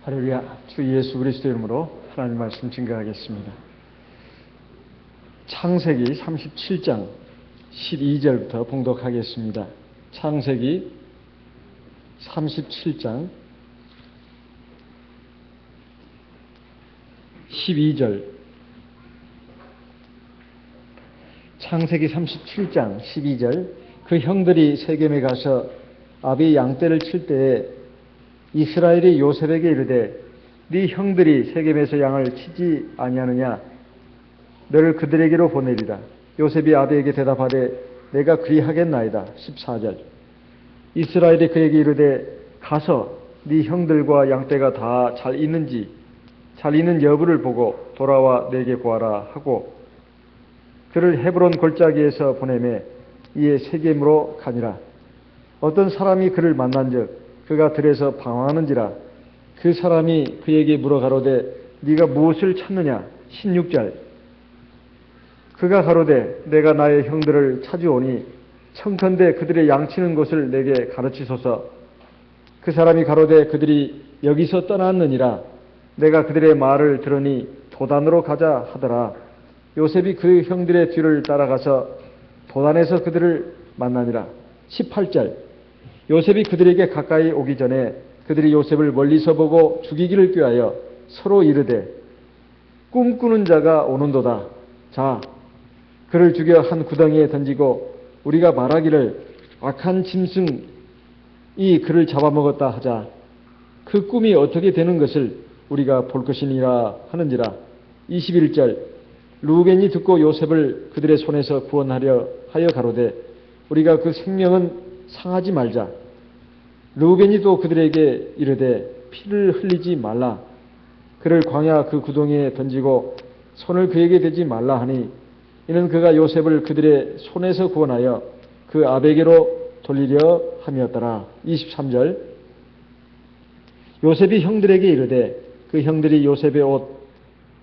할렐루야. 주 예수 그리스도 이름으로 하나님 말씀 증거하겠습니다. 창세기 37장 12절부터 봉독하겠습니다. 창세기 37장 12절. 창세기 37장 12절. 그 형들이 세겜에 가서 아비의 양떼를 칠 때에 이스라엘이 요셉에게 이르되 네 형들이 세겜에서 양을 치지 아니하느냐? 너를 그들에게로 보내리라. 요셉이 아비에게 대답하되 내가 그리하겠나이다. 14절. 이스라엘이 그에게 이르되 가서 네 형들과 양떼가 다 잘 있는지 잘 있는 여부를 보고 돌아와 내게 보아라 하고 그를 헤브론 골짜기에서 보내매 이에 세겜으로 가니라. 어떤 사람이 그를 만난즉 그가 들에서 방황하는지라. 그 사람이 그에게 물어 가로되 네가 무엇을 찾느냐? 16절. 그가 가로되 내가 나의 형들을 찾으오니 청컨대 그들의 양치는 곳을 내게 가르치소서. 그 사람이 가로되 그들이 여기서 떠났느니라. 내가 그들의 말을 들으니 도단으로 가자 하더라. 요셉이 그 형들의 뒤를 따라가서 도단에서 그들을 만나니라. 18절. 요셉이 그들에게 가까이 오기 전에 그들이 요셉을 멀리서 보고 죽이기를 꾀하여 서로 이르되 꿈꾸는 자가 오는도다. 자, 그를 죽여 한 구덩이에 던지고 우리가 말하기를 악한 짐승이 그를 잡아먹었다 하자. 그 꿈이 어떻게 되는 것을 우리가 볼 것이니라 하는지라. 21절. 루벤이 듣고 요셉을 그들의 손에서 구원하려 하여 가로되 우리가 그 생명은 상하지 말자. 루벤이 또 그들에게 이르되 피를 흘리지 말라. 그를 광야 그 구덩이에 던지고 손을 그에게 대지 말라 하니 이는 그가 요셉을 그들의 손에서 구원하여 그 아베게로 돌리려 함이었더라. 23절. 요셉이 형들에게 이르되 그 형들이 요셉의 옷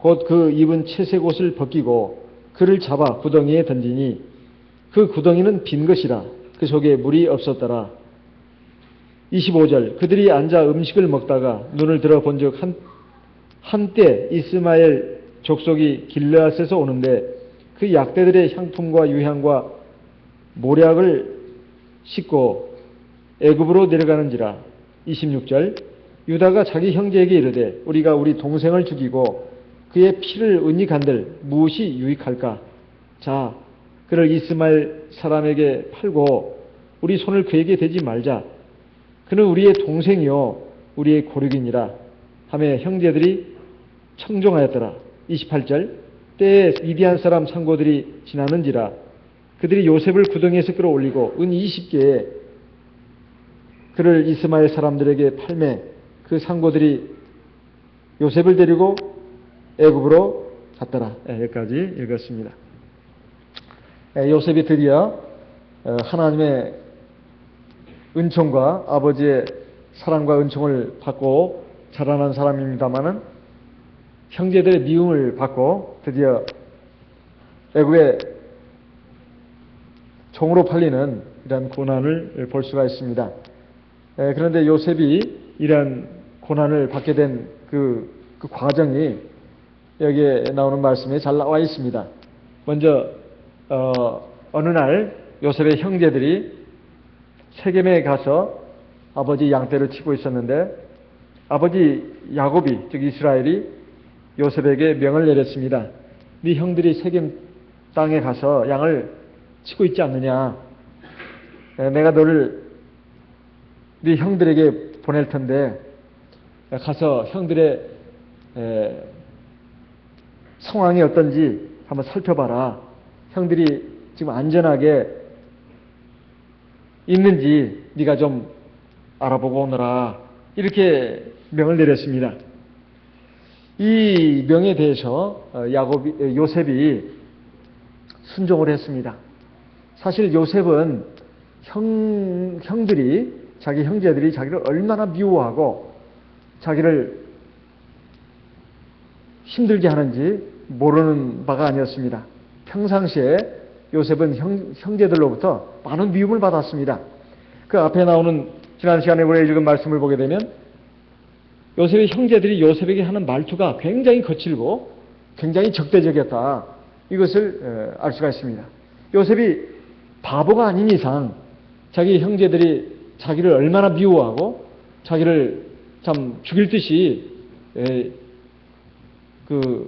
곧 그 입은 채색 옷을 벗기고 그를 잡아 구덩이에 던지니 그 구덩이는 빈 것이라. 그 속에 물이 없었더라. 25절. 그들이 앉아 음식을 먹다가 눈을 들어 본즉 한때 이스마엘 족속이 길르앗에서 오는데 그 약대들의 향품과 유향과 모략을 싣고 애굽으로 내려가는지라. 26절. 유다가 자기 형제에게 이르되 우리가 우리 동생을 죽이고 그의 피를 은이 간들 무엇이 유익할까? 자, 그를 이스마엘 사람에게 팔고 우리 손을 그에게 대지 말자. 그는 우리의 동생이요 우리의 고륙이니라 하며 형제들이 청종하였더라. 28절. 때에 미디안 사람 상고들이 지나는지라. 그들이 요셉을 구덩이에서 끌어올리고 은 20개에 그를 이스마엘 사람들에게 팔매 그 상고들이 요셉을 데리고 애굽으로 갔더라. 여기까지 읽었습니다. 요셉이 드디어 하나님의 은총과 아버지의 사랑과 은총을 받고 자라난 사람입니다마는 형제들의 미움을 받고 드디어 애굽의 종으로 팔리는 이런 고난을 볼 수가 있습니다. 그런데 요셉이 이런 고난을 받게 된 그 과정이 여기에 나오는 말씀에 잘 나와 있습니다. 먼저 어느 날 요셉의 형제들이 세겜에 가서 아버지 양떼를 치고 있었는데 아버지 야곱이 즉 이스라엘이 요셉에게 명을 내렸습니다. 네 형들이 세겜 땅에 가서 양을 치고 있지 않느냐? 내가 너를 네 형들에게 보낼 텐데 가서 형들의 상황이 어떤지 한번 살펴봐라. 형들이 지금 안전하게 있는지 네가 좀 알아보고 오너라. 이렇게 명을 내렸습니다. 이 명에 대해서 요셉이 순종을 했습니다. 사실 요셉은 자기 형제들이 자기를 얼마나 미워하고 자기를 힘들게 하는지 모르는 바가 아니었습니다. 평상시에 요셉은 형제들로부터 많은 미움을 받았습니다. 그 앞에 나오는 지난 시간에 우리 읽은 말씀을 보게 되면 요셉의 형제들이 요셉에게 하는 말투가 굉장히 거칠고 굉장히 적대적이었다. 이것을 알 수가 있습니다. 요셉이 바보가 아닌 이상 자기 형제들이 자기를 얼마나 미워하고 자기를 참 죽일 듯이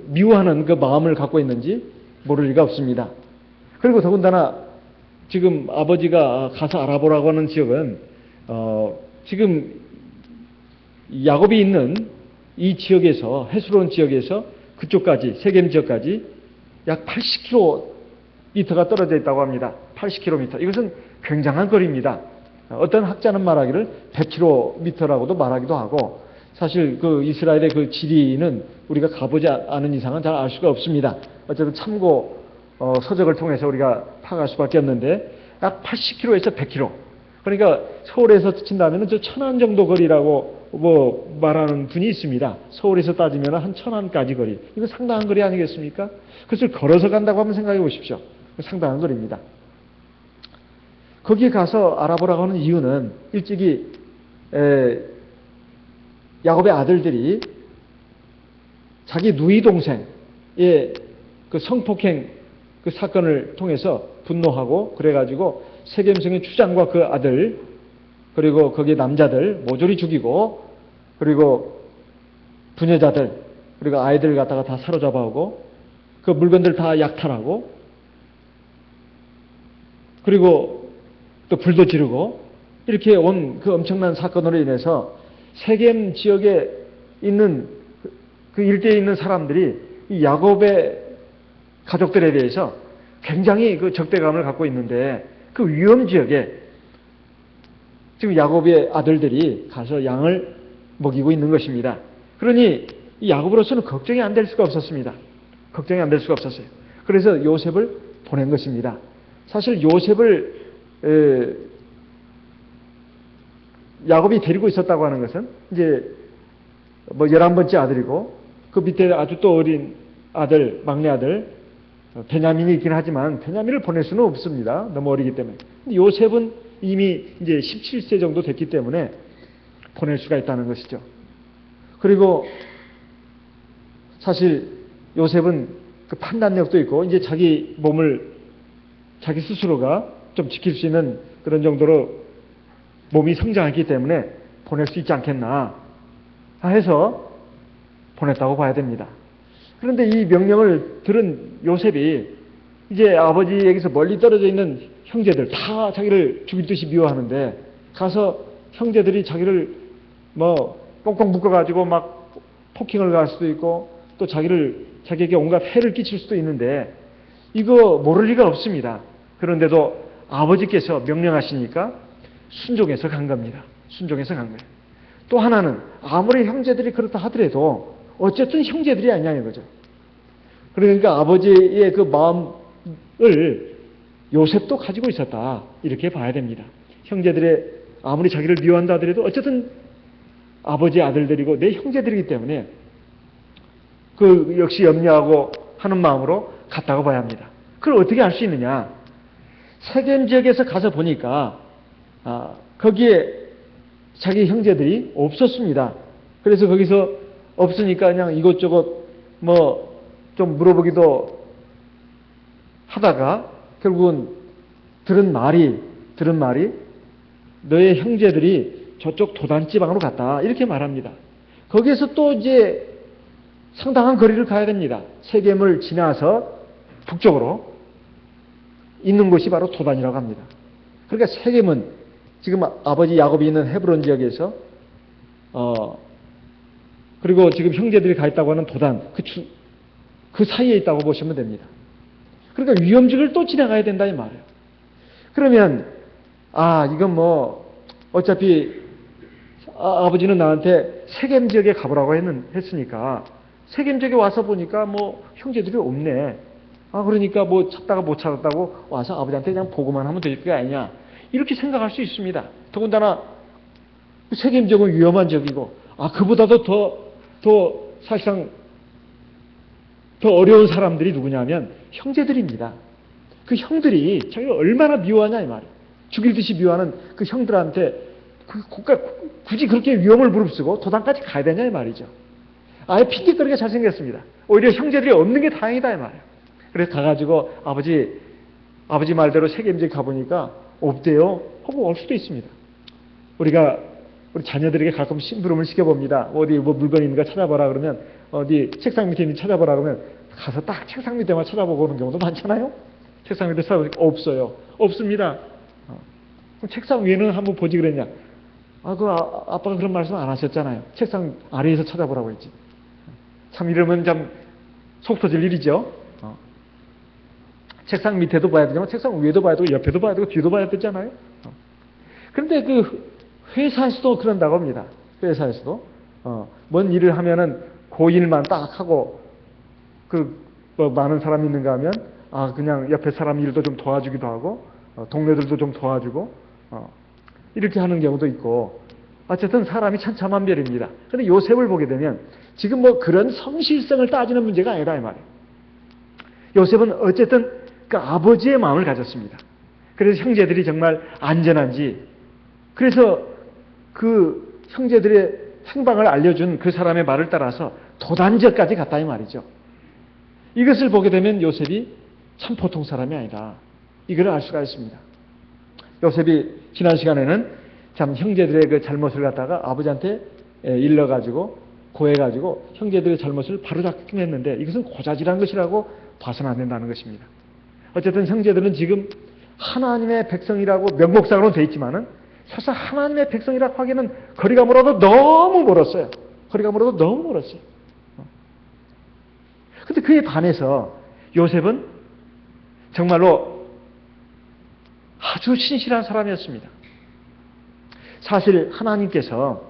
미워하는 그 마음을 갖고 있는지 모를 리가 없습니다. 그리고 더군다나 지금 아버지가 가서 알아보라고 하는 지역은 지금 야곱이 있는 이 지역에서 헤스론 지역에서 그쪽까지 세겜 지역까지 약 80km가 떨어져 있다고 합니다. 80km. 이것은 굉장한 거리입니다. 어떤 학자는 말하기를 100km라고도 말하기도 하고 사실 그 이스라엘의 그 지리는 우리가 가보지 않은 이상은 잘 알 수가 없습니다. 어쨌든 참고 서적을 통해서 우리가 파악할 수밖에 없는데 약 80km에서 100km. 그러니까 서울에서 친다면 저 천안 정도 거리라고 말하는 분이 있습니다. 서울에서 따지면 한 천안까지 거리. 이거 상당한 거리 아니겠습니까? 그것을 걸어서 간다고 한번 생각해 보십시오. 상당한 거리입니다. 거기에 가서 알아보라고 하는 이유는 일찍이 야곱의 아들들이 자기 누이 동생의 그 성폭행 그 사건을 통해서 분노하고 그래가지고 세겜성의 추장과 그 아들 그리고 거기에 남자들 모조리 죽이고 그리고 부녀자들 그리고 아이들 갖다가 다 사로잡아오고 그 물건들 다 약탈하고 그리고 또 불도 지르고 이렇게 온 그 엄청난 사건으로 인해서 세겜 지역에 있는 그 일대에 있는 사람들이 이 야곱의 가족들에 대해서 굉장히 그 적대감을 갖고 있는데 그 위험 지역에 지금 야곱의 아들들이 가서 양을 먹이고 있는 것입니다. 그러니 이 야곱으로서는 걱정이 안 될 수가 없었습니다. 걱정이 안 될 수가 없었어요. 그래서 요셉을 보낸 것입니다. 사실 요셉을 야곱이 데리고 있었다고 하는 것은 이제 11번째 아들이고 그 밑에 아주 또 어린 아들, 막내 아들 베냐민이 있긴 하지만 베냐민을 보낼 수는 없습니다. 너무 어리기 때문에. 근데 요셉은 이미 이제 17세 정도 됐기 때문에 보낼 수가 있다는 것이죠. 그리고 사실 요셉은 그 판단력도 있고 이제 자기 몸을 자기 스스로가 좀 지킬 수 있는 그런 정도로 몸이 성장했기 때문에 보낼 수 있지 않겠나 해서 보냈다고 봐야 됩니다. 그런데 이 명령을 들은 요셉이 이제 아버지에게서 멀리 떨어져 있는 형제들 다 자기를 죽일 듯이 미워하는데 가서 형제들이 자기를 꽁꽁 묶어가지고 막 폭행을 가할 수도 있고 또 자기에게 온갖 해를 끼칠 수도 있는데 이거 모를 리가 없습니다. 그런데도 아버지께서 명령하시니까 순종해서 간 겁니다. 순종해서 간 거예요. 또 하나는 아무리 형제들이 그렇다 하더라도 어쨌든 형제들이 아니냐 이거죠. 그러니까 아버지의 그 마음을 요셉도 가지고 있었다. 이렇게 봐야 됩니다. 형제들의 아무리 자기를 미워한다 하더라도 어쨌든 아버지의 아들들이고 내 형제들이기 때문에 그 역시 염려하고 하는 마음으로 갔다고 봐야 합니다. 그걸 어떻게 알 수 있느냐? 세겜 지역에서 가서 보니까 거기에 자기 형제들이 없었습니다. 그래서 거기서 없으니까 그냥 이것저것 좀 물어보기도 하다가 결국은 들은 말이 너의 형제들이 저쪽 도단지방으로 갔다 이렇게 말합니다. 거기에서 또 이제 상당한 거리를 가야 됩니다. 세겜을 지나서 북쪽으로 있는 곳이 바로 도단이라고 합니다. 그러니까 세겜은 지금 아버지 야곱이 있는 헤브론 지역에서 그리고 지금 형제들이 가 있다고 하는 도단 그 사이에 있다고 보시면 됩니다. 그러니까 위험지를 또 지나가야 된다 이 말이에요. 그러면 이건 어차피 아버지는 나한테 세겜 지역에 가보라고 했으니까 세겜 지역에 와서 보니까 형제들이 없네. 그러니까 찾다가 못 찾았다고 와서 아버지한테 그냥 보고만 하면 될 게 아니냐. 이렇게 생각할 수 있습니다. 더군다나 세겜 지역은 위험한 지역이고 그보다도 더 사실상 더 어려운 사람들이 누구냐면 형제들입니다. 그 형들이 자기가 얼마나 미워하냐 이 말이에요. 죽일 듯이 미워하는 그 형들한테 굳이 그렇게 위험을 무릅쓰고 도단까지 가야 되냐 이 말이죠. 아예 핑계거리가 잘생겼습니다. 오히려 형제들이 없는 게 다행이다 이 말이에요. 그래서 가가지고 아버지 말대로 세겜지에 가보니까 없대요 하고 올 수도 있습니다. 우리가 우리 자녀들에게 가끔 심부름을 시켜봅니다. 어디 뭐 물건 있는가 찾아보라 그러면 어디 책상 밑에 있는지 찾아보라 그러면 가서 딱 책상 밑에만 찾아보고 오는 경우도 많잖아요. 책상 밑에 찾아보니까 없어요. 없습니다. 그럼 책상 위에는 한번 보지 그랬냐? 아빠가 그런 말씀 안 하셨잖아요. 책상 아래에서 찾아보라고 했지. 참 이러면 참 속 터질 일이죠. 책상 밑에도 봐야 되지만 책상 위에도 봐야 되고 옆에도 봐야 되고 뒤도 봐야 되잖아요. 그런데 그 회사에서도 그런다고 합니다. 회사에서도 뭔 일을 하면은 그 일만 딱 하고 뭐 많은 사람이 있는가 하면 그냥 옆에 사람 일도 좀 도와주기도 하고 동료들도 좀 도와주고 이렇게 하는 경우도 있고 어쨌든 사람이 천차만별입니다. 그런데 요셉을 보게 되면 지금 뭐 그런 성실성을 따지는 문제가 아니라 이 말이에요. 요셉은 어쨌든 그 아버지의 마음을 가졌습니다. 그래서 형제들이 정말 안전한지 그래서 그 형제들의 행방을 알려준 그 사람의 말을 따라서 도단지역까지 갔다 이 말이죠. 이것을 보게 되면 요셉이 참 보통 사람이 아니다. 이걸 알 수가 있습니다. 요셉이 지난 시간에는 참 형제들의 그 잘못을 갖다가 아버지한테 일러가지고 고해가지고 형제들의 잘못을 바로잡긴 했는데 이것은 고자질한 것이라고 봐서는 안 된다는 것입니다. 어쨌든 형제들은 지금 하나님의 백성이라고 명목상으로는 돼 있지만은 사실 하나님의 백성이라고 하기에는 거리가 멀어도 너무 멀었어요. 거리가 멀어도 너무 멀었어요. 근데 그에 반해서 요셉은 정말로 아주 신실한 사람이었습니다. 사실 하나님께서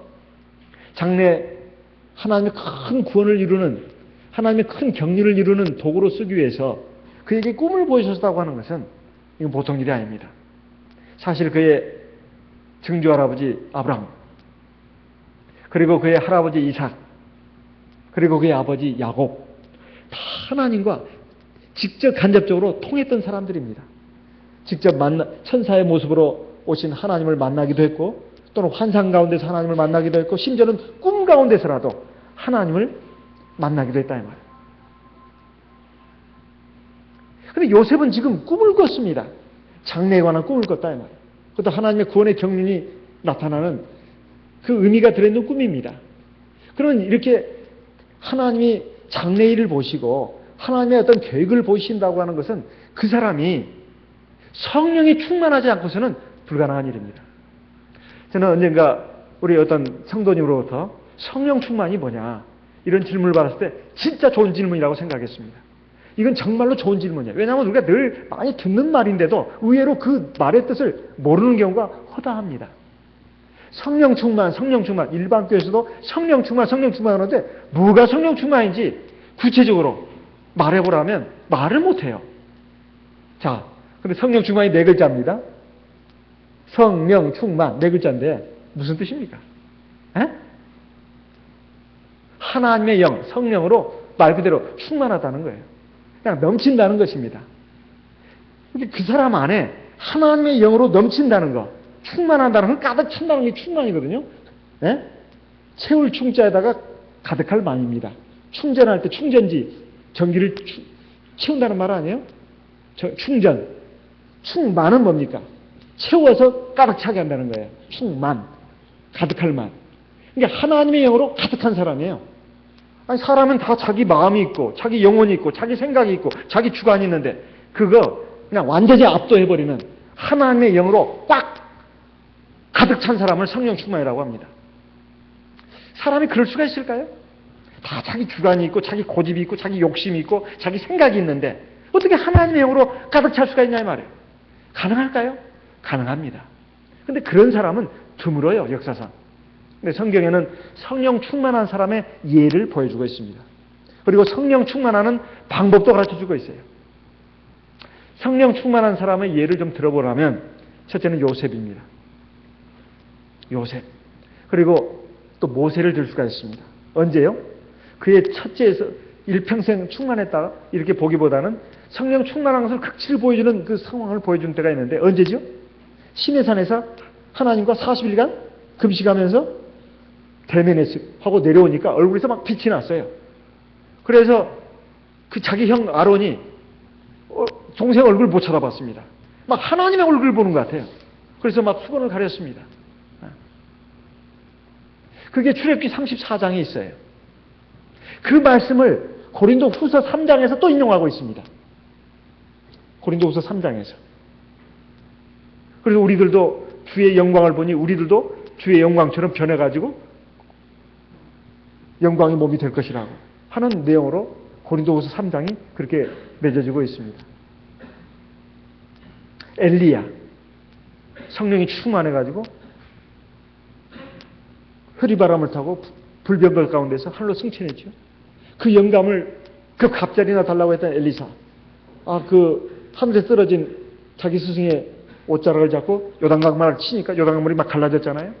장래 하나님의 큰 구원을 이루는 하나님의 큰 경륜을 이루는 도구로 쓰기 위해서 그에게 꿈을 보여주셨다고 하는 것은 이건 보통 일이 아닙니다. 사실 그의 증조 할아버지 아브라함 그리고 그의 할아버지 이삭 그리고 그의 아버지 야곱 다 하나님과 직접 간접적으로 통했던 사람들입니다. 직접 천사의 모습으로 오신 하나님을 만나기도 했고 또는 환상 가운데서 하나님을 만나기도 했고 심지어는 꿈 가운데서라도 하나님을 만나기도 했다 이 말이에요. 그런데 요셉은 지금 꿈을 꿨습니다. 장래에 관한 꿈을 꿨다 이 말이에요. 그것도 하나님의 구원의 경륜이 나타나는 그 의미가 들어있는 꿈입니다. 그러면 이렇게 하나님이 장래일을 보시고 하나님의 어떤 계획을 보신다고 하는 것은 그 사람이 성령이 충만하지 않고서는 불가능한 일입니다. 저는 언젠가 우리 어떤 성도님으로부터 성령 충만이 뭐냐 이런 질문을 받았을 때 진짜 좋은 질문이라고 생각했습니다. 이건 정말로 좋은 질문이에요. 왜냐하면 우리가 늘 많이 듣는 말인데도 의외로 그 말의 뜻을 모르는 경우가 허다합니다. 성령 충만 일반 교회에서도 성령 충만 하는데 뭐가 성령 충만인지 구체적으로 말해보라면 말을 못해요. 자, 근데 성령 충만이 4글자입니다. 성령 충만 4글자인데 무슨 뜻입니까? 에? 하나님의 영, 성령으로 말 그대로 충만하다는 거예요. 그냥 넘친다는 것입니다. 그 사람 안에 하나님의 영으로 넘친다는 거, 충만한다는 건 가득 찬다는 게 충만이거든요. 예? 채울 충자에다가 가득할 만입니다. 충전할 때 충전지, 전기를 채운다는 말 아니에요? 충전. 충만은 뭡니까? 채워서 가득 차게 한다는 거예요. 충만. 가득할 만. 그러니까 하나님의 영으로 가득한 사람이에요. 아니, 사람은 다 자기 마음이 있고, 자기 영혼이 있고, 자기 생각이 있고, 자기 주관이 있는데, 그거 그냥 완전히 압도해버리는 하나님의 영으로 꽉 가득 찬 사람을 성령 충만이라고 합니다. 사람이 그럴 수가 있을까요? 다 자기 주관이 있고, 자기 고집이 있고, 자기 욕심이 있고, 자기 생각이 있는데, 어떻게 하나님의 영으로 가득 찰 수가 있냐, 이 말이에요. 가능할까요? 가능합니다. 근데 그런 사람은 드물어요, 역사상. 근데 성경에는 성령 충만한 사람의 예를 보여주고 있습니다. 그리고 성령 충만하는 방법도 가르쳐주고 있어요. 성령 충만한 사람의 예를 좀 들어보라면 첫째는 요셉입니다. 요셉. 그리고 또 모세를 들 수가 있습니다. 언제요? 그의 첫째에서 일평생 충만했다 이렇게 보기보다는 성령 충만한 것을 극치를 보여주는 그 상황을 보여주는 때가 있는데 언제죠? 시내산에서 하나님과 40일간 금식하면서 대면했어 하고 내려오니까 얼굴에서 막 빛이 났어요. 그래서 그 자기 형 아론이 동생 얼굴 못 쳐다봤습니다. 막 하나님의 얼굴을 보는 것 같아요. 그래서 막 수건을 가렸습니다. 그게 출애굽기 34장에 있어요. 그 말씀을 고린도 후서 3장에서 또 인용하고 있습니다. 고린도 후서 3장에서. 그래서 우리들도 주의 영광을 보니 우리들도 주의 영광처럼 변해가지고 영광의 몸이 될 것이라고 하는 내용으로 고린도 후서 3장이 그렇게 맺어지고 있습니다. 엘리야, 성령이 충만해가지고 흐리바람을 타고 불병걸 가운데서 하늘로 승천했죠. 그 영감을 그 갑자리나 달라고 했던 엘리사, 그 하늘에 떨어진 자기 스승의 옷자락을 잡고 요단강물을 치니까 요단강물이 막 갈라졌잖아요.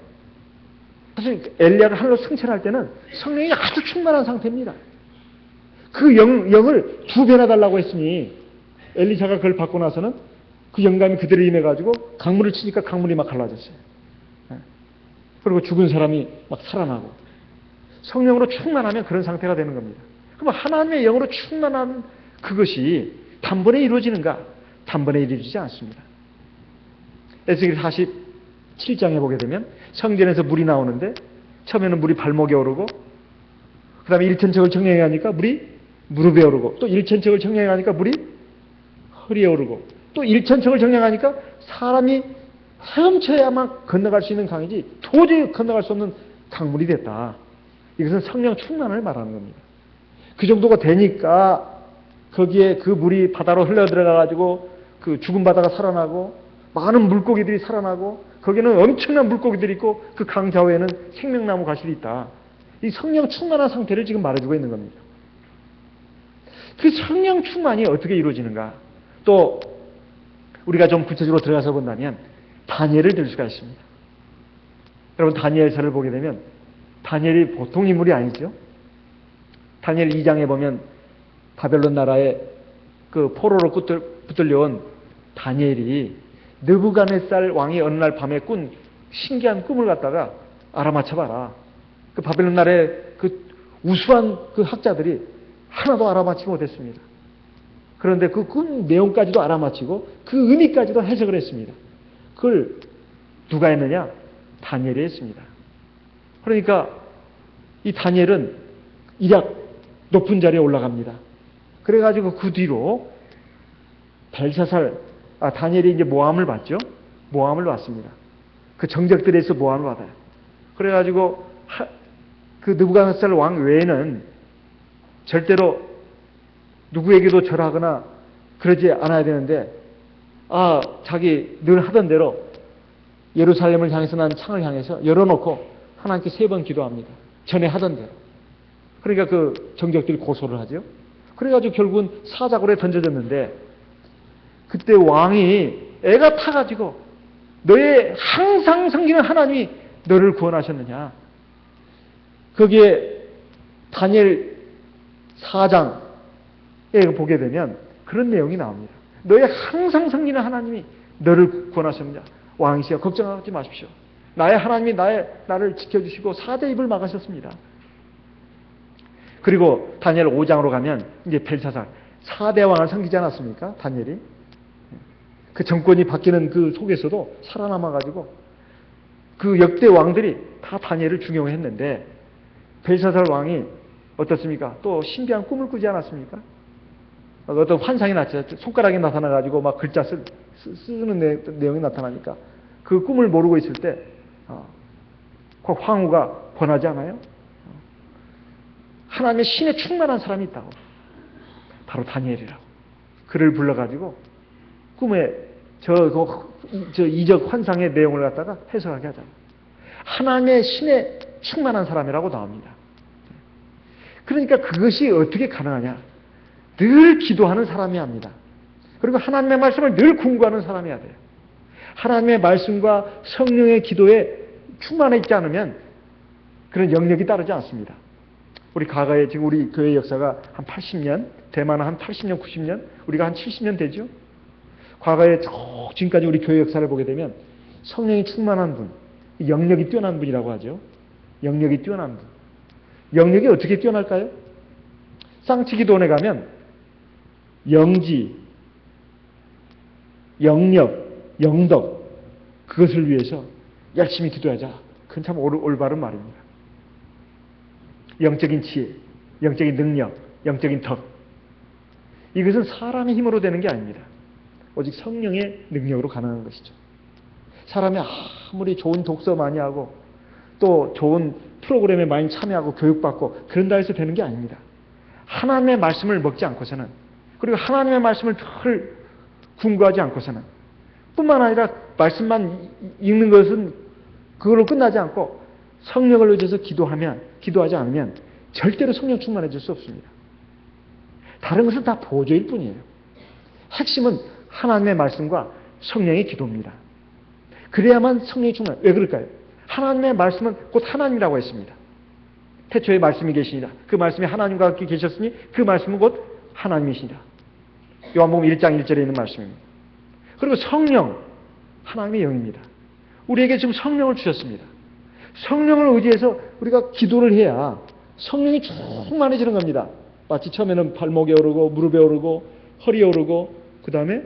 사실 엘리야가 하늘로 승천할 때는 성령이 아주 충만한 상태입니다. 그 영을 2배나 달라고 했으니 엘리사가 그걸 받고 나서는 그 영감이 그대로 임해가지고 강물을 치니까 강물이 막 갈라졌어요. 그리고 죽은 사람이 막 살아나고 성령으로 충만하면 그런 상태가 되는 겁니다. 그럼 하나님의 영으로 충만한 그것이 단번에 이루어지는가? 단번에 이루어지지 않습니다. 에스겔 47장에 보게 되면 성전에서 물이 나오는데 처음에는 물이 발목에 오르고 그 다음에 1천척을 정령해 가니까 물이 무릎에 오르고 또 1천척을 정령해 가니까 물이 허리에 오르고 또 1천척을 정령하니까 사람이 헤엄쳐야만 건너갈 수 있는 강이지 도저히 건너갈 수 없는 강물이 됐다. 이것은 성령 충만을 말하는 겁니다. 그 정도가 되니까 거기에 그 물이 바다로 흘러들어가 가지고 그 죽은 바다가 살아나고 많은 물고기들이 살아나고 거기는 엄청난 물고기들이 있고 그 강 좌우에는 생명나무 가실이 있다. 이 성령 충만한 상태를 지금 말해주고 있는 겁니다. 그 성령 충만이 어떻게 이루어지는가? 또 우리가 좀 구체적으로 들어가서 본다면 다니엘을 들 수가 있습니다. 여러분 다니엘서를 보게 되면 다니엘이 보통 인물이 아니죠. 다니엘 2장에 보면 바벨론 나라에 그 포로로 붙들려온 다니엘이 느부갓네살 왕이 어느 날 밤에 꾼 신기한 꿈을 갖다가 알아맞혀봐라. 그 바벨론 나라의 그 우수한 그 학자들이 하나도 알아맞히지 못했습니다. 그런데 그 꿈 내용까지도 알아맞히고 그 의미까지도 해석을 했습니다. 그걸 누가 했느냐? 다니엘이 했습니다. 그러니까 이 다니엘은 일약 높은 자리에 올라갑니다. 그래가지고 그 뒤로 다니엘이 이제 모함을 받죠. 모함을 받습니다. 그 정적들에서 모함을 받아요. 그래가지고 그 느부갓네살 왕 외에는 절대로 누구에게도 절하거나 그러지 않아야 되는데 자기 늘 하던 대로 예루살렘을 향해서 난 창을 향해서 열어놓고 하나님께 3번 기도합니다. 전에 하던 대로. 그러니까 그 정적들이 고소를 하죠. 그래가지고 결국은 사자굴에 던져졌는데 그때 왕이 애가 타가지고 너의 항상 섬기는 하나님이 너를 구원하셨느냐. 거기에 다니엘 4장에 보게 되면 그런 내용이 나옵니다. 너의 항상 섬기는 하나님이 너를 구원하셨느냐. 왕이시여 걱정하지 마십시오. 나의 하나님이 나를 지켜주시고 4대 입을 막으셨습니다. 그리고 다니엘 5장으로 가면 이제 벨사살 4대 왕을 섬기지 않았습니까? 다니엘이. 그 정권이 바뀌는 그 속에서도 살아남아가지고 그 역대 왕들이 다 다니엘을 중용했는데 벨사살 왕이 어떻습니까? 또 신비한 꿈을 꾸지 않았습니까? 어떤 환상이 났죠. 손가락이 나타나가지고 막 글자 쓰는 내용이 나타나니까 그 꿈을 모르고 있을 때 그 황후가 권하지 않아요? 하나님의 신에 충만한 사람이 있다고. 바로 다니엘이라고. 그를 불러가지고 꿈에 저 이적 환상의 내용을 갖다가 해석하게 하잖아요. 하나님의 신에 충만한 사람이라고 나옵니다. 그러니까 그것이 어떻게 가능하냐? 늘 기도하는 사람이 합니다. 그리고 하나님의 말씀을 늘 궁구하는 사람이 해야 돼요. 하나님의 말씀과 성령의 기도에 충만해 있지 않으면 그런 영역이 따르지 않습니다. 우리 과거에 지금 우리 교회 역사가 한 80년, 대만은 한 80년, 90년, 우리가 한 70년 되죠? 과거에 지금까지 우리 교회 역사를 보게 되면 성령이 충만한 분, 영역이 뛰어난 분이라고 하죠. 영역이 뛰어난 분. 영역이 어떻게 뛰어날까요? 쌍치기도원에 가면 영지, 영력, 영덕 그것을 위해서 열심히 기도하자. 그건 참 올바른 말입니다. 영적인 지혜, 영적인 능력, 영적인 덕. 이것은 사람의 힘으로 되는 게 아닙니다. 오직 성령의 능력으로 가능한 것이죠. 사람이 아무리 좋은 독서 많이 하고 또 좋은 프로그램에 많이 참여하고 교육받고 그런다 해서 되는 게 아닙니다. 하나님의 말씀을 먹지 않고서는, 그리고 하나님의 말씀을 늘 궁구하지 않고서는, 뿐만 아니라 말씀만 읽는 것은 그걸로 끝나지 않고 성령을 의지해서 기도하지 않으면 절대로 성령 충만해질 수 없습니다. 다른 것은 다 보조일 뿐이에요. 핵심은 하나님의 말씀과 성령의 기도입니다. 그래야만 성령이 충만. 왜 그럴까요? 하나님의 말씀은 곧 하나님이라고 했습니다. 태초에 말씀이 계시니라. 그 말씀이 하나님과 함께 계셨으니 그 말씀은 곧 하나님이시니라. 요한복음 1장 1절에 있는 말씀입니다. 그리고 성령, 하나님의 영입니다. 우리에게 지금 성령을 주셨습니다. 성령을 의지해서 우리가 기도를 해야 성령이 충만해지는 겁니다. 마치 처음에는 발목에 오르고 무릎에 오르고 허리에 오르고 그 다음에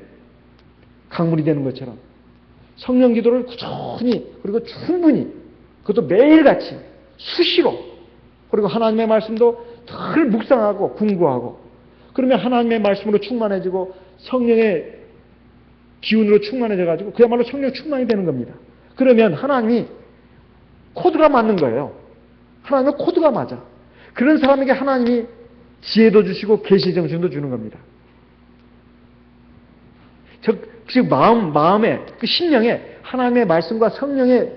강물이 되는 것처럼 성령 기도를 꾸준히 그리고 충분히, 그것도 매일같이 수시로, 그리고 하나님의 말씀도 늘 묵상하고 궁구하고, 그러면 하나님의 말씀으로 충만해지고 성령의 기운으로 충만해져가지고 그야말로 성령 충만이 되는 겁니다. 그러면 하나님이 코드가 맞는 거예요. 하나님은 코드가 맞아. 그런 사람에게 하나님이 지혜도 주시고 계시 정신도 주는 겁니다. 즉 마음에, 그 심령에 하나님의 말씀과 성령의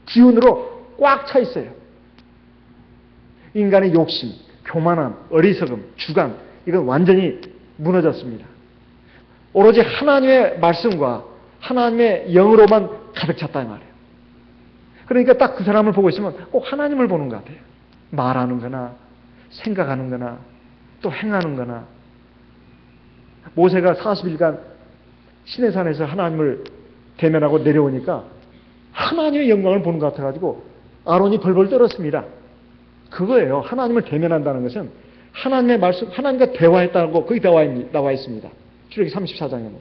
기운으로 꽉 차 있어요. 인간의 욕심, 교만함, 어리석음, 주관, 이건 완전히 무너졌습니다. 오로지 하나님의 말씀과 하나님의 영으로만 가득 찼다 이 말이에요. 그러니까 딱 그 사람을 보고 있으면 꼭 하나님을 보는 것 같아요. 말하는 거나 생각하는 거나 또 행하는 거나. 모세가 40일간 시내산에서 하나님을 대면하고 내려오니까 하나님의 영광을 보는 것 같아가지고 아론이 벌벌 떨었습니다. 그거예요. 하나님을 대면한다는 것은 하나님의 말씀, 하나님과 대화했다고 거기 나와 있습니다. 출애굽기 34장에는.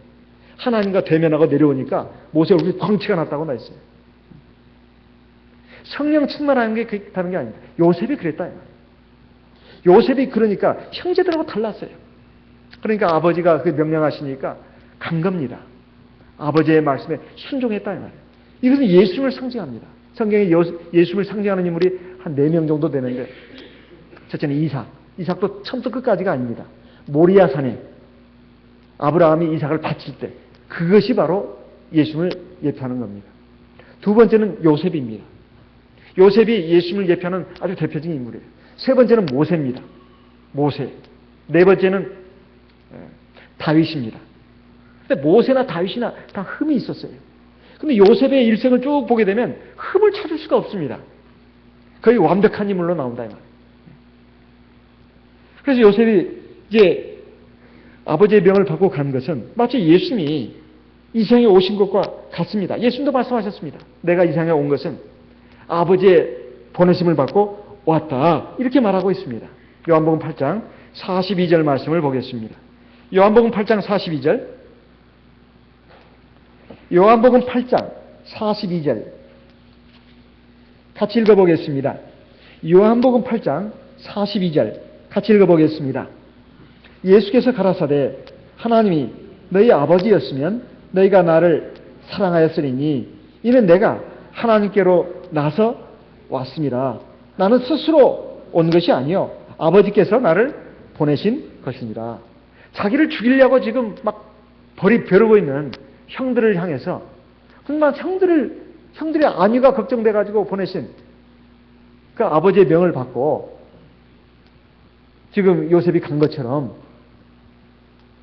하나님과 대면하고 내려오니까 모세 얼굴이 광채가 났다고 나와 있어요. 성령 충만하는 게 그렇다는 게 아닙니다. 요셉이 그랬다. 요셉이 그러니까 형제들하고 달랐어요. 그러니까 아버지가 그 명령하시니까 간 겁니다. 아버지의 말씀에 순종했다 이 말이에요. 이것은 예수님을 상징합니다. 성경에 예수님을 상징하는 인물이 한 4명 정도 되는데, 첫째는 이삭도 처음부터 끝까지가 아닙니다. 모리아산에 아브라함이 이삭을 바칠 때 그것이 바로 예수님을 예표하는 겁니다. 두 번째는 요셉입니다. 요셉이 예수님을 예표하는 아주 대표적인 인물이에요. 세 번째는 모세입니다. 모세. 네 번째는 다윗입니다. 근데 모세나 다윗이나 다 흠이 있었어요. 근데 요셉의 일생을 쭉 보게 되면 흠을 찾을 수가 없습니다. 거의 완벽한 인물로 나온다 이 말이에요. 그래서 요셉이 이제 아버지의 명을 받고 간 것은 마치 예수님이 이 세상에 오신 것과 같습니다. 예수님도 말씀하셨습니다. 내가 이 세상에 온 것은 아버지의 보내심을 받고 왔다. 이렇게 말하고 있습니다. 요한복음 8장 42절 말씀을 보겠습니다. 요한복음 8장 42절. 요한복음 8장 42절. 같이 읽어보겠습니다. 요한복음 8장 42절. 같이 읽어보겠습니다. 예수께서 가라사대 하나님이 너희 아버지였으면 너희가 나를 사랑하였으리니 이는 내가 하나님께로 나서 왔습니다. 나는 스스로 온 것이 아니요 아버지께서 나를 보내신 것이니라. 자기를 죽이려고 지금 막 벼르고 있는 형들을 향해서 정말 형들의 안위가 걱정돼가지고 보내신 그 아버지의 명을 받고 지금 요셉이 간 것처럼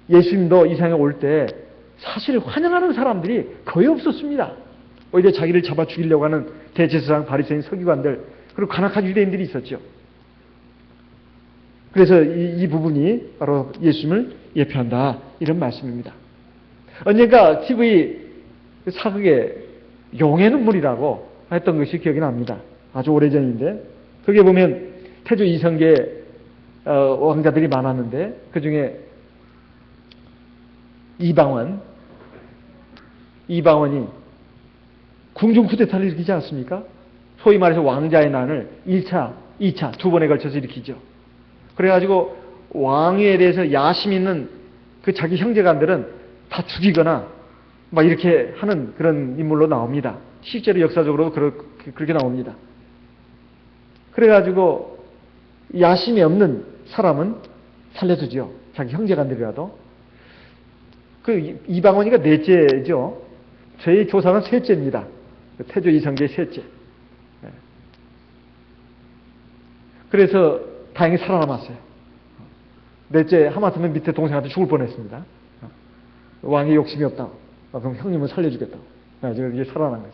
예수님도 이 세상에 올 때 사실 환영하는 사람들이 거의 없었습니다. 오히려 자기를 잡아 죽이려고 하는 대제사장, 바리새인, 서기관들, 그리고 간악한 유대인들이 있었죠. 그래서 이 부분이 바로 예수님을 예표한다 이런 말씀입니다. 언젠가 TV 사극에 용의 눈물이라고 했던 것이 기억이 납니다. 아주 오래전인데 거기에 보면 태조 이성계 왕자들이 많았는데 그 중에 이방원이 궁중 쿠데타를 일으키지 않습니까? 소위 말해서 왕자의 난을 1차, 2차 두 번에 걸쳐서 일으키죠. 그래가지고 왕에 대해서 야심 있는 그 자기 형제간들은 다 죽이거나 막 이렇게 하는 그런 인물로 나옵니다. 실제로 역사적으로도 그렇게 나옵니다. 그래가지고 야심이 없는 사람은 살려두죠. 자기 형제간들이라도. 그 이방원이가 넷째죠. 저희 조상은 셋째입니다. 태조 이성계의 셋째. 그래서 다행히 살아남았어요. 넷째 하마터면 밑에 동생한테 죽을 뻔했습니다. 왕이 욕심이 없다고. 그럼 형님은 살려주겠다고. 그래서 이게 살아난 거죠.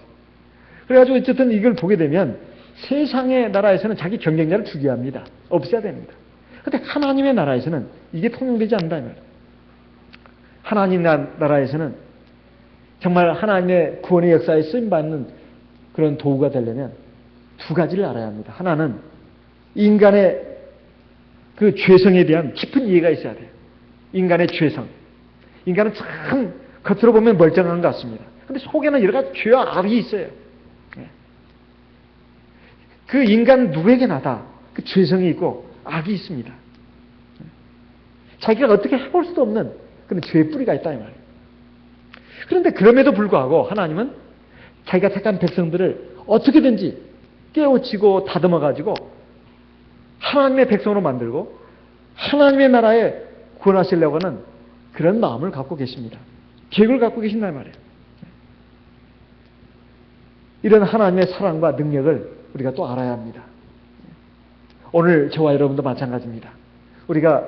그래가지고 어쨌든 이걸 보게 되면 세상의 나라에서는 자기 경쟁자를 죽여야 합니다. 없애야 됩니다. 그런데 하나님의 나라에서는 이게 통용되지 않는다 이 말이에요. 하나님 나라에서는 정말 하나님의 구원의 역사에 쓰임받는 그런 도구가 되려면 두 가지를 알아야 합니다. 하나는 인간의 그 죄성에 대한 깊은 이해가 있어야 돼요. 인간의 죄성. 인간은 참 겉으로 보면 멀쩡한 것 같습니다. 그런데 속에는 여러 가지 죄와 악이 있어요. 그 인간 누구에게나 다 그 죄성이 있고 악이 있습니다. 자기가 어떻게 해볼 수도 없는 그런 죄의 뿌리가 있다 이 말이에요. 그런데 그럼에도 불구하고 하나님은 자기가 택한 백성들을 어떻게든지 깨우치고 다듬어가지고 하나님의 백성으로 만들고 하나님의 나라에 구원하시려고 하는 그런 마음을 갖고 계십니다. 계획을 갖고 계신단 말이에요. 이런 하나님의 사랑과 능력을 우리가 또 알아야 합니다. 오늘 저와 여러분도 마찬가지입니다. 우리가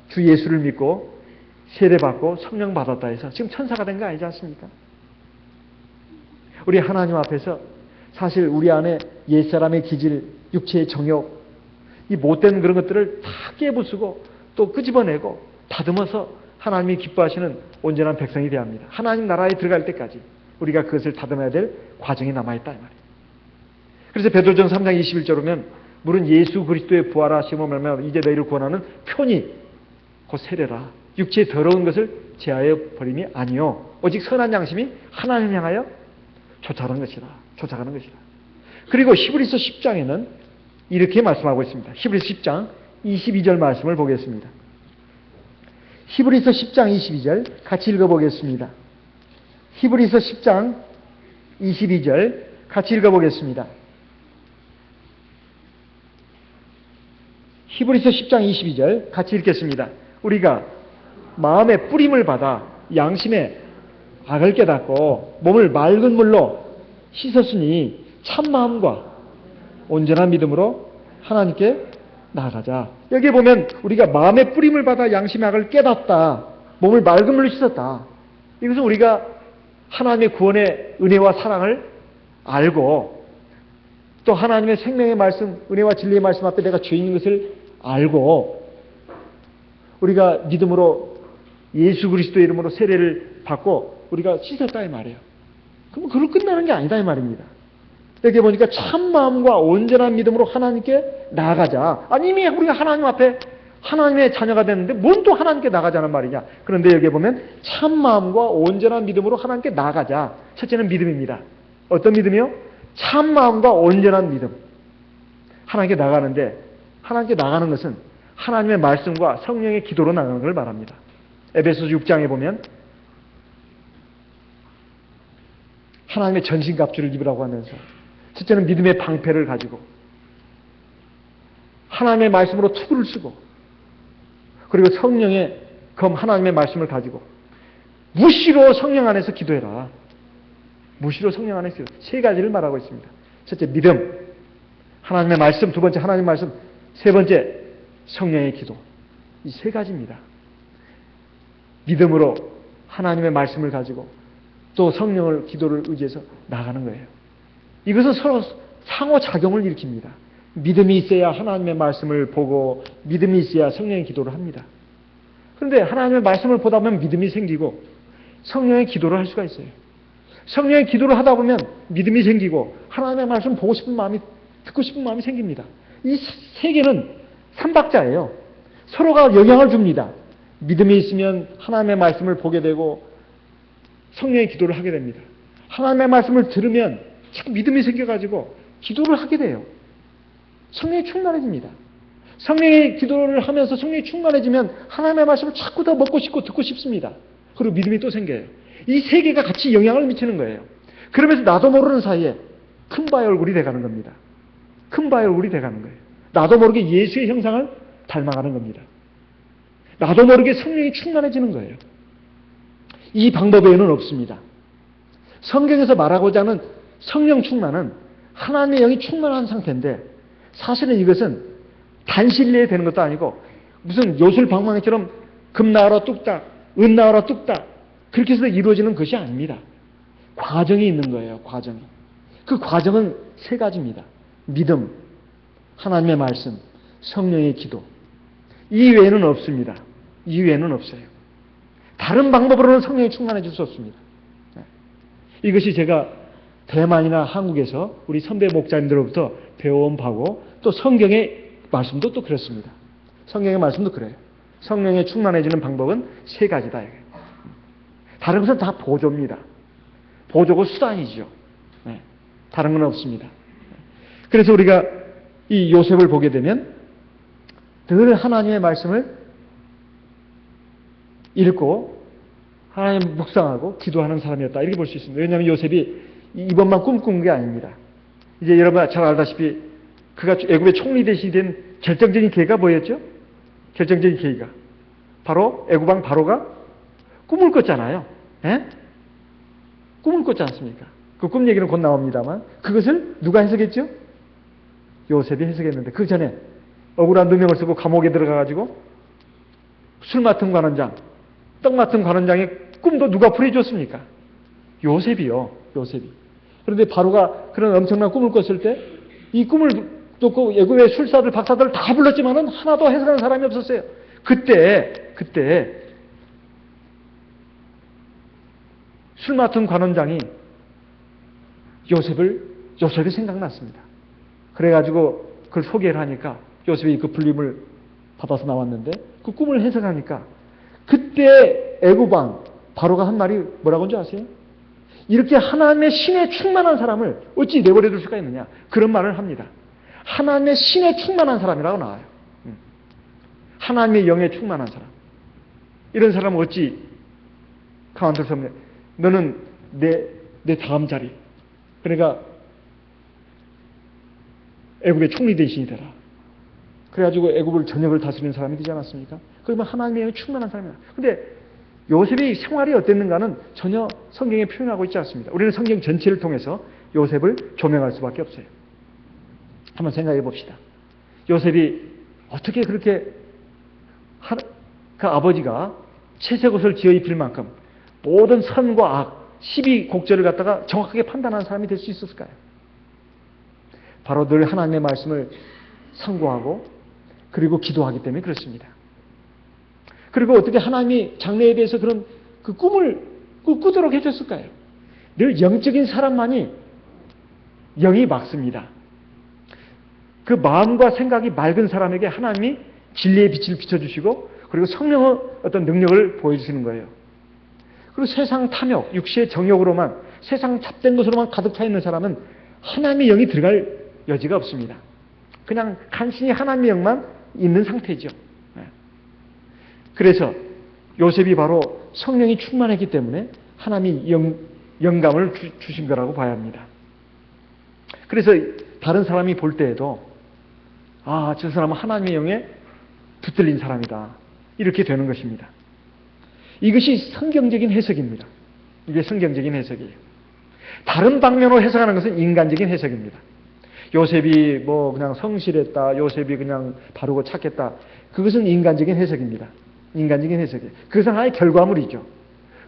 주 예수를 믿고 세례받고 성령 받았다 해서 지금 천사가 된 거 아니지 않습니까? 우리 하나님 앞에서 사실 우리 안에 옛사람의 기질, 육체의 정욕, 이 못된 그런 것들을 다 깨부수고 또 끄집어내고 다듬어서 하나님이 기뻐하시는 온전한 백성이 되어야 합니다. 하나님 나라에 들어갈 때까지 우리가 그것을 다듬어야 될 과정이 남아있다 이 말이에요. 그래서 베드로전서 3장 21절 보면 물은 예수 그리스도의 부활하심으로 말미암아 이제 너희를 구원하는 표니 곧 세례라. 육체의 더러운 것을 제하여 버림이 아니요 오직 선한 양심이 하나님을 향하여 쫓아가는 것이라. 그리고 히브리서 10장에는 이렇게 말씀하고 있습니다. 히브리서 10장 22절 말씀을 보겠습니다. 히브리서 10장 22절 같이 읽어보겠습니다. 히브리서 10장 22절 같이 읽어보겠습니다. 히브리서 10장 22절 같이 읽겠습니다. 우리가 마음의 뿌림을 받아 양심의 악을 깨닫고 몸을 맑은 물로 씻었으니 참마음과 온전한 믿음으로 하나님께 나아가자. 여기에 보면 우리가 마음의 뿌림을 받아 양심의 악을 깨닫다. 몸을 맑은 물로 씻었다. 이것은 우리가 하나님의 구원의 은혜와 사랑을 알고 또 하나님의 생명의 말씀, 은혜와 진리의 말씀 앞에 내가 죄인인 것을 알고 우리가 믿음으로 예수 그리스도의 이름으로 세례를 받고 우리가 씻었다 이 말이에요. 그럼 그걸로 끝나는 게 아니다 이 말입니다. 여기 보니까 참 마음과 온전한 믿음으로 하나님께 나아가자. 아니 이미 우리가 하나님 앞에 하나님의 자녀가 됐는데 뭔 또 하나님께 나가자는 말이냐. 그런데 여기 보면 참 마음과 온전한 믿음으로 하나님께 나아가자. 첫째는 믿음입니다. 어떤 믿음이요? 참 마음과 온전한 믿음. 하나님께 나가는데 하나님께 나가는 것은 하나님의 말씀과 성령의 기도로 나가는 걸 말합니다. 에베소서 6장에 보면 하나님의 전신갑주를 입으라고 하면서 첫째는 믿음의 방패를 가지고 하나님의 말씀으로 투구를 쓰고 그리고 성령의 검 하나님의 말씀을 가지고 무시로 성령 안에서 기도해라. 무시로 성령 안에서 세 가지를 말하고 있습니다. 첫째 믿음, 하나님의 말씀, 두 번째 하나님의 말씀, 세 번째 성령의 기도. 이 세 가지입니다. 믿음으로 하나님의 말씀을 가지고 또 성령을 기도를 의지해서 나가는 거예요. 이것은 서로 상호작용을 일으킵니다. 믿음이 있어야 하나님의 말씀을 보고 믿음이 있어야 성령의 기도를 합니다. 그런데 하나님의 말씀을 보다 보면 믿음이 생기고 성령의 기도를 할 수가 있어요. 성령의 기도를 하다 보면 믿음이 생기고 하나님의 말씀 보고 싶은 마음이, 듣고 싶은 마음이 생깁니다. 이 세 개는 삼박자예요. 서로가 영향을 줍니다. 믿음이 있으면 하나님의 말씀을 보게 되고 성령의 기도를 하게 됩니다. 하나님의 말씀을 들으면 자꾸 믿음이 생겨가지고 기도를 하게 돼요. 성령이 충만해집니다. 성령의 기도를 하면서 성령이 충만해지면 하나님의 말씀을 자꾸 더 먹고 싶고 듣고 싶습니다. 그리고 믿음이 또 생겨요. 이 세 개가 같이 영향을 미치는 거예요. 그러면서 나도 모르는 사이에 큰 바의 얼굴이 돼가는 겁니다. 큰 바의 얼굴이 돼가는 거예요. 나도 모르게 예수의 형상을 닮아가는 겁니다. 나도 모르게 성령이 충만해지는 거예요. 이 방법 외에는 없습니다. 성경에서 말하고자 하는 성령 충만은 하나님의 영이 충만한 상태인데 사실은 이것은 단실내에 되는 것도 아니고 무슨 요술방망이처럼 금 나와라 뚝딱, 은 나와라 뚝딱 그렇게 해서 이루어지는 것이 아닙니다. 과정이 있는 거예요. 과정이. 그 과정은 세 가지입니다. 믿음, 하나님의 말씀, 성령의 기도. 이 외에는 없습니다. 이 외에는 없어요. 다른 방법으로는 성령이 충만해질 수 없습니다. 이것이 제가 대만이나 한국에서 우리 선배 목자님들로부터 배워온 바고 또 성경의 말씀도 또 그렇습니다. 성경의 말씀도 그래요. 성령에 충만해지는 방법은 세 가지다. 다른 것은 다 보조입니다. 보조고 수단이죠. 다른 건 없습니다. 그래서 우리가 이 요셉을 보게 되면 늘 하나님의 말씀을 읽고 하나님 묵상하고 기도하는 사람이었다. 이렇게 볼 수 있습니다. 왜냐하면 요셉이 이번만 꿈꾼 게 아닙니다. 이제 여러분 잘 알다시피 그가 애굽의 총리 대신이 된 결정적인 계기가 뭐였죠? 결정적인 계기가 바로 애굽 왕 바로가 꿈을 꿨잖아요. 예? 꿈을 꿨지 않습니까? 그 꿈 얘기는 곧 나옵니다만 그것을 누가 해석했죠? 요셉이 해석했는데 그 전에 억울한 누명을 쓰고 감옥에 들어가가지고 술 맡은 관원장, 떡 맡은 관원장의 꿈도 누가 풀어줬습니까? 요셉이요. 요셉이. 그런데 바로가 그런 엄청난 꿈을 꿨을 때 이 꿈을 또 애굽의 술사들, 박사들 다 불렀지만은 하나도 해석하는 사람이 없었어요. 그때 술 맡은 관원장이 요셉이 생각났습니다. 그래가지고 그걸 소개를 하니까 요셉이 그 불림을 받아서 나왔는데 그 꿈을 해석하니까 그때 애굽왕 바로가 한 말이 뭐라고 한지 아세요? 이렇게 하나님의 신에 충만한 사람을 어찌 내버려 둘 수가 있느냐 그런 말을 합니다. 하나님의 신에 충만한 사람이라고 나와요. 하나님의 영에 충만한 사람. 이런 사람은 어찌 가만둘 수 없냐. 너는 내 다음 자리. 그러니까 애굽의 총리 대신이 되라. 그래가지고 애굽을 전역을 다스리는 사람이 되지 않았습니까? 그러면 하나님의 영에 충만한 사람이다. 근데 요셉의 생활이 어땠는가는 전혀 성경에 표현하고 있지 않습니다. 우리는 성경 전체를 통해서 요셉을 조명할 수밖에 없어요. 한번 생각해 봅시다. 요셉이 어떻게 그렇게 그 아버지가 채색 옷을 지어 입힐 만큼 모든 선과 악, 12곡절을 갖다가 정확하게 판단하는 사람이 될 수 있었을까요? 바로 늘 하나님의 말씀을 상고하고 그리고 기도하기 때문에 그렇습니다. 그리고 어떻게 하나님이 장래에 대해서 그런 그 꿈을 꾸도록 해줬을까요? 늘 영적인 사람만이 영이 막습니다. 그 마음과 생각이 맑은 사람에게 하나님이 진리의 빛을 비춰주시고 그리고 성령의 어떤 능력을 보여주시는 거예요. 그리고 세상 탐욕, 육체의 정욕으로만 세상 잡된 것으로만 가득 차 있는 사람은 하나님의 영이 들어갈 여지가 없습니다. 그냥 간신히 하나님의 영만 있는 상태죠. 그래서 요셉이 바로 성령이 충만했기 때문에 하나님이 영감을 주신 거라고 봐야 합니다. 그래서 다른 사람이 볼 때에도 저 사람은 하나님의 영에 붙들린 사람이다. 이렇게 되는 것입니다. 이것이 성경적인 해석입니다. 이게 성경적인 해석이에요. 다른 방면으로 해석하는 것은 인간적인 해석입니다. 요셉이 그냥 성실했다. 요셉이 그냥 바르고 착했다. 그것은 인간적인 해석입니다. 인간적인 해석이에요. 그것은 하나의 결과물이죠.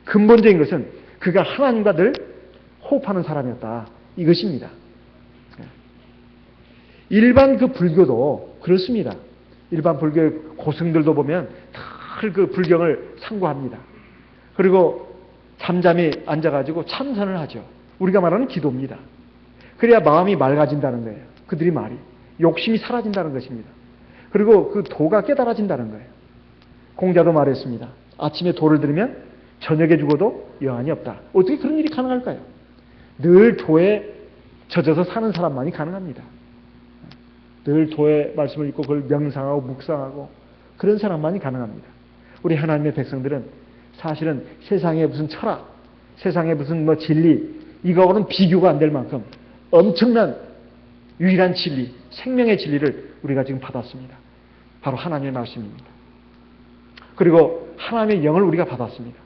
근본적인 것은 그가 하나님과 늘 호흡하는 사람이었다. 이것입니다. 일반 그 불교도 그렇습니다. 일반 불교의 고승들도 보면 늘 그 불경을 상고합니다. 그리고 잠잠히 앉아가지고 참선을 하죠. 우리가 말하는 기도입니다. 그래야 마음이 맑아진다는 거예요. 그들이 말이. 욕심이 사라진다는 것입니다. 그리고 그 도가 깨달아진다는 거예요. 공자도 말했습니다. 아침에 도를 들으면 저녁에 죽어도 여한이 없다. 어떻게 그런 일이 가능할까요? 늘 도에 젖어서 사는 사람만이 가능합니다. 늘 도의 말씀을 읽고 그걸 명상하고 묵상하고 그런 사람만이 가능합니다. 우리 하나님의 백성들은 사실은 세상에 무슨 철학, 세상에 무슨 뭐 진리, 이거하고는 비교가 안 될 만큼 엄청난 유일한 진리, 생명의 진리를 우리가 지금 받았습니다. 바로 하나님의 말씀입니다. 그리고 하나님의 영을 우리가 받았습니다.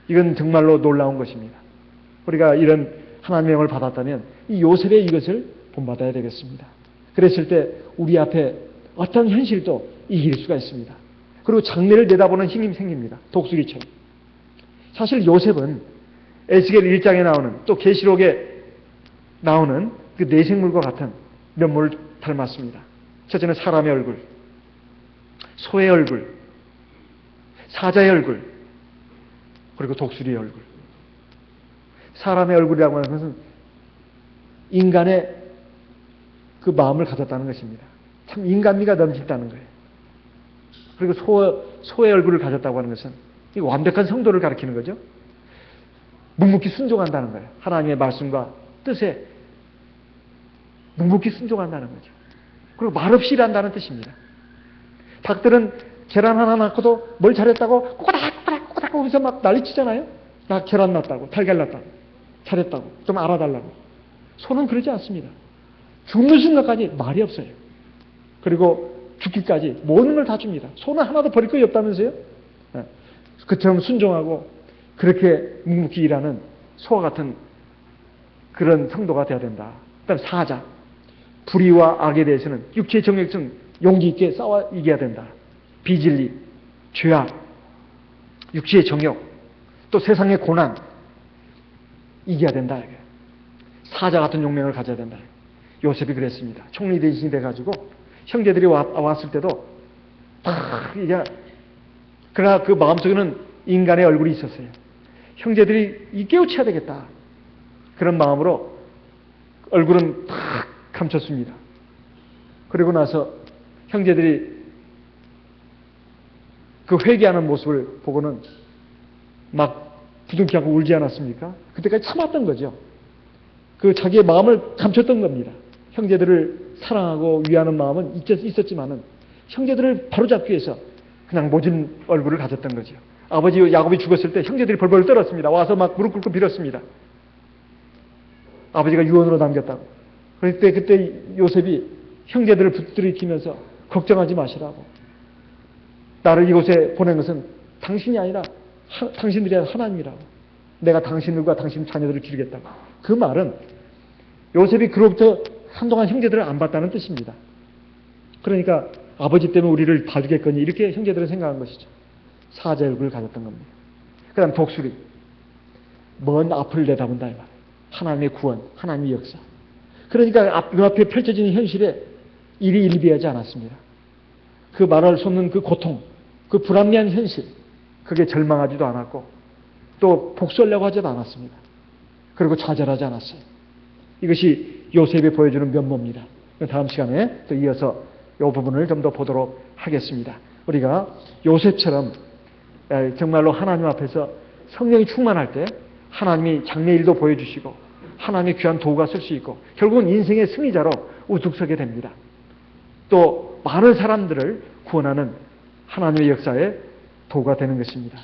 이건 정말로 놀라운 것입니다. 우리가 이런 하나님의 영을 받았다면 이 요셉의 이것을 본받아야 되겠습니다. 그랬을 때 우리 앞에 어떤 현실도 이길 수가 있습니다. 그리고 장래를 내다보는 힘이 생깁니다. 독수리처럼. 사실 요셉은 에스겔 1장에 나오는 또 계시록에 나오는 그 내생물과 같은 면모를 닮았습니다. 첫째는 사람의 얼굴, 소의 얼굴, 사자의 얼굴, 그리고 독수리의 얼굴. 사람의 얼굴이라고 하는 것은 인간의 그 마음을 가졌다는 것입니다. 참 인간미가 넘친다는 거예요. 그리고 소의 얼굴을 가졌다고 하는 것은 이 완벽한 성도를 가리키는 거죠. 묵묵히 순종한다는 거예요. 하나님의 말씀과 뜻에 묵묵히 순종한다는 거죠. 그리고 말없이 일한다는 뜻입니다. 닭들은 계란 하나 낳고도 뭘 잘했다고 꼬닥꼬닥 하면서 막 난리치잖아요. 나 계란 낳았다고, 달걀 낳았다고, 잘했다고, 좀 알아달라고. 소는 그러지 않습니다. 죽는 순간까지 말이 없어요. 그리고 죽기까지 모든 걸 다 줍니다. 소는 하나도 버릴 것이 없다면서요? 그처럼 순종하고 그렇게 묵묵히 일하는 소와 같은 그런 성도가 되어야 된다. 그다음 사자. 불의와 악에 대해서는 육체의 정욕성 용기 있게 싸워 이겨야 된다. 비진리, 죄악, 육체의 정욕, 또 세상의 고난 이겨야 된다. 사자 같은 용맹을 가져야 된다. 요셉이 그랬습니다. 총리 대신이 돼가지고 형제들이 왔을 때도 이제 그러나 그 마음속에는 인간의 얼굴이 있었어요. 형제들이 깨우쳐야 되겠다. 그런 마음으로 얼굴은 탁 감췄습니다. 그리고 나서 형제들이 그 회개하는 모습을 보고는 막 부둥켜 안고 울지 않았습니까? 그때까지 참았던 거죠. 그 자기의 마음을 감췄던 겁니다. 형제들을 사랑하고 위하는 마음은 있었지만은 형제들을 바로잡기 위해서 그냥 모진 얼굴을 가졌던 거죠. 아버지 야곱이 죽었을 때 형제들이 벌벌 떨었습니다. 와서 막 무릎 꿇고 빌었습니다. 아버지가 유언으로 남겼다고. 그때 요셉이 형제들을 붙들이키면서 걱정하지 마시라고. 나를 이곳에 보낸 것은 당신이 아니라 당신들이 아니라 하나님이라고. 내가 당신들과 당신 자녀들을 기르겠다고. 그 말은 요셉이 그로부터 한동안 형제들을 안 봤다는 뜻입니다. 그러니까 아버지 때문에 우리를 봐주겠거니 이렇게 형제들은 생각한 것이죠. 사자의 얼굴을 가졌던 겁니다. 그 다음 독수리. 먼 앞을 내다본다. 하나님의 구원, 하나님의 역사. 그러니까 눈앞에 펼쳐지는 현실에 일이 일비하지 않았습니다. 그 말할 수 없는 그 고통, 그 불합리한 현실, 그게 절망하지도 않았고 또 복수하려고 하지도 않았습니다. 그리고 좌절하지 않았어요. 이것이 요셉이 보여주는 면모입니다. 다음 시간에 또 이어서 이 부분을 좀 더 보도록 하겠습니다. 우리가 요셉처럼 정말로 하나님 앞에서 성령이 충만할 때 하나님이 장래일도 보여주시고 하나님의 귀한 도구가 쓸 수 있고 결국은 인생의 승리자로 우뚝 서게 됩니다. 또 많은 사람들을 구원하는 하나님의 역사의 도구가 되는 것입니다.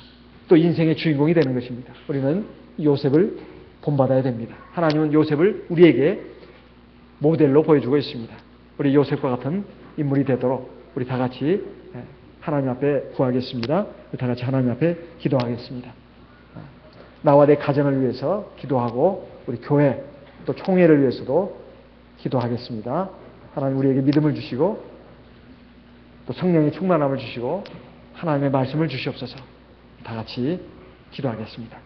또 인생의 주인공이 되는 것입니다. 우리는 요셉을 본받아야 됩니다. 하나님은 요셉을 우리에게 모델로 보여주고 있습니다. 우리 요셉과 같은 인물이 되도록 우리 다 같이 하나님 앞에 구하겠습니다. 다 같이 하나님 앞에 기도하겠습니다. 나와 내 가정을 위해서 기도하고 우리 교회 또 총회를 위해서도 기도하겠습니다. 하나님 우리에게 믿음을 주시고 또 성령의 충만함을 주시고 하나님의 말씀을 주시옵소서. 다 같이 기도하겠습니다.